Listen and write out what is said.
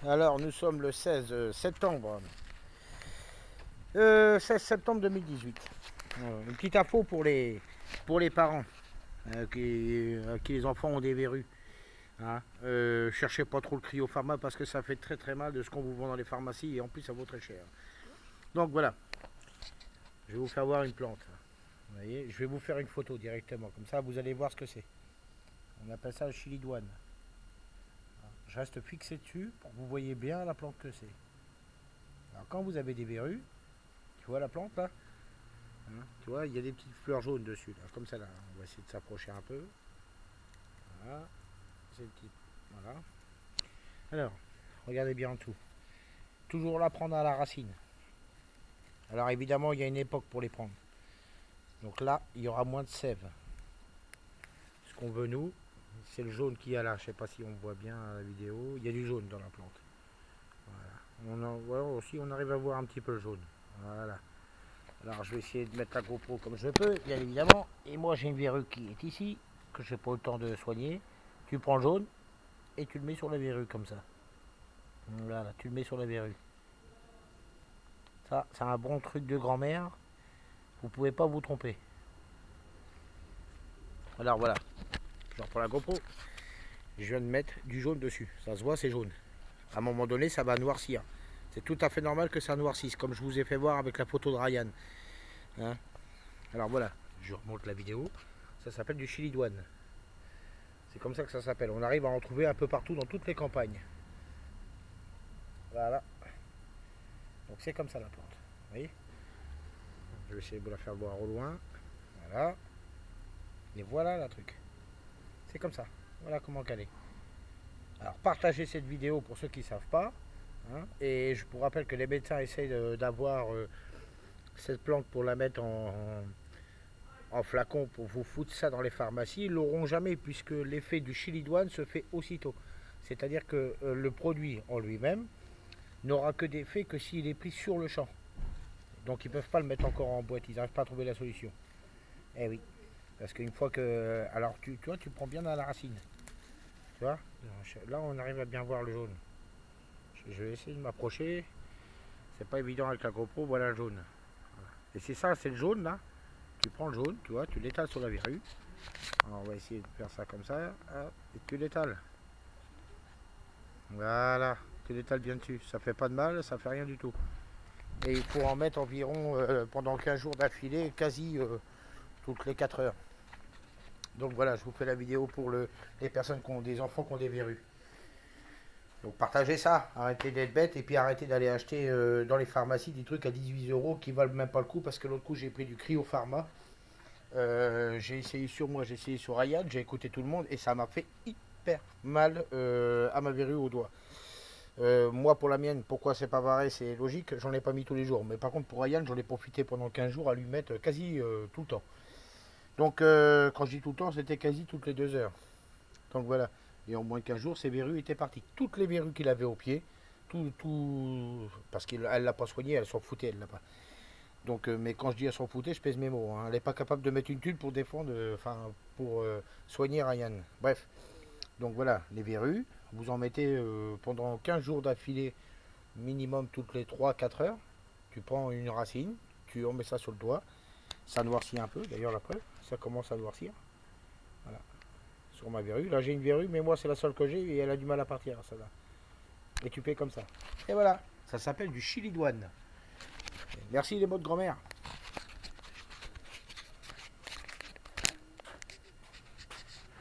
Alors nous sommes le 16 septembre. 16 septembre 2018. Une petite info pour les parents qui les enfants ont des verrues. Hein. Cherchez pas trop le cryopharma parce que ça fait très très mal de ce qu'on vous vend dans les pharmacies et en plus ça vaut très cher. Donc voilà, je vais vous faire voir une plante. Vous voyez, je vais vous faire une photo directement, comme ça vous allez voir ce que c'est. On appelle ça le chili-douane. Je reste fixé dessus pour que vous voyez bien la plante que c'est. Alors quand vous avez des verrues, tu vois la plante là, hein, tu vois, il y a des petites fleurs jaunes dessus, là, comme ça là. On va essayer de s'approcher un peu. Voilà, c'est le petit. Voilà. Alors, regardez bien en dessous. Toujours la prendre à la racine. Alors évidemment, il y a une époque pour les prendre. Donc là, il y aura moins de sève. Ce qu'on veut nous, c'est le jaune qu'il y a là. Je ne sais pas si on voit bien la vidéo. Il y a du jaune dans la plante. Voilà. Voilà aussi, on arrive à voir un petit peu le jaune. Voilà. Alors je vais essayer de mettre la GoPro comme je peux, bien évidemment. Et moi j'ai une verrue qui est ici, que je n'ai pas eu le temps de soigner. Tu prends le jaune et tu le mets sur la verrue comme ça. Voilà, tu le mets sur la verrue. Ça, c'est un bon truc de grand-mère. Vous pouvez pas vous tromper. Alors voilà, je reprends la GoPro. Je viens de mettre du jaune dessus. Ça se voit, c'est jaune. À un moment donné, ça va noircir. C'est tout à fait normal que ça noircisse, comme je vous ai fait voir avec la photo de Ryan. Hein? Alors voilà, je remonte la vidéo. Ça s'appelle du chili-douane. C'est comme ça que ça s'appelle. On arrive à en trouver un peu partout dans toutes les campagnes. Voilà. Donc c'est comme ça la plante. Vous voyez? Je vais essayer de vous la faire voir au loin. Voilà. Et voilà la truc. C'est comme ça. Voilà comment qu'elle est. Alors partagez cette vidéo pour ceux qui ne savent pas. Hein, et je vous rappelle que les médecins essayent d'avoir cette plante pour la mettre en flacon pour vous foutre ça dans les pharmacies. Ils l'auront jamais puisque l'effet du chili-douane se fait aussitôt. C'est-à-dire que le produit en lui-même n'aura que d'effet que s'il est pris sur le champ. Donc ils ne peuvent pas le mettre encore en boîte, ils n'arrivent pas à trouver la solution. Eh oui, parce qu'une fois que... Alors tu vois, tu prends bien à la racine. Tu vois, là on arrive à bien voir le jaune. Je vais essayer de m'approcher. C'est pas évident avec la GoPro, voilà le jaune. Voilà. Et c'est ça, c'est le jaune là. Tu prends le jaune, tu vois, tu l'étales sur la verrue. Alors on va essayer de faire ça comme ça. Et tu l'étales. Voilà, tu l'étales bien dessus. Ça fait pas de mal, ça fait rien du tout. Et il faut en mettre environ pendant 15 jours d'affilée, quasi toutes les 4 heures. Donc voilà, je vous fais la vidéo pour les personnes qui ont des enfants qui ont des verrues. Donc partagez ça, arrêtez d'être bête et puis arrêtez d'aller acheter dans les pharmacies des trucs à 18 € qui valent même pas le coup parce que l'autre coup j'ai pris du cryopharma. J'ai essayé sur moi, j'ai essayé sur Ryan, j'ai écouté tout le monde et ça m'a fait hyper mal à ma verrue au doigt. Moi pour la mienne, pourquoi c'est pas pareil, c'est logique, j'en ai pas mis tous les jours. Mais par contre pour Ryan, j'en ai profité pendant 15 jours à lui mettre quasi tout le temps. Donc quand je dis tout le temps, c'était quasi toutes les 2 heures. Donc voilà. Et en moins de 15 jours, ses verrues étaient parties. Toutes les verrues qu'il avait au pied, parce qu'elle ne l'a pas soigné, elle s'en foutait, elle l'a pas. Donc, mais quand je dis elle s'en foutait, je pèse mes mots. Hein. Elle n'est pas capable de mettre une tuile pour défendre, pour soigner Ryan. Bref. Donc voilà, les verrues, vous en mettez pendant 15 jours d'affilée, minimum toutes les 3-4 heures. Tu prends une racine, tu en mets ça sur le doigt. Ça noircit un peu, d'ailleurs la preuve, ça commence à noircir. Voilà. Sur ma verrue. Là j'ai une verrue, mais moi c'est la seule que j'ai et elle a du mal à partir, celle-là. Et tu fais comme ça. Et voilà, ça s'appelle du chili-douane. Merci les mots de grand-mère.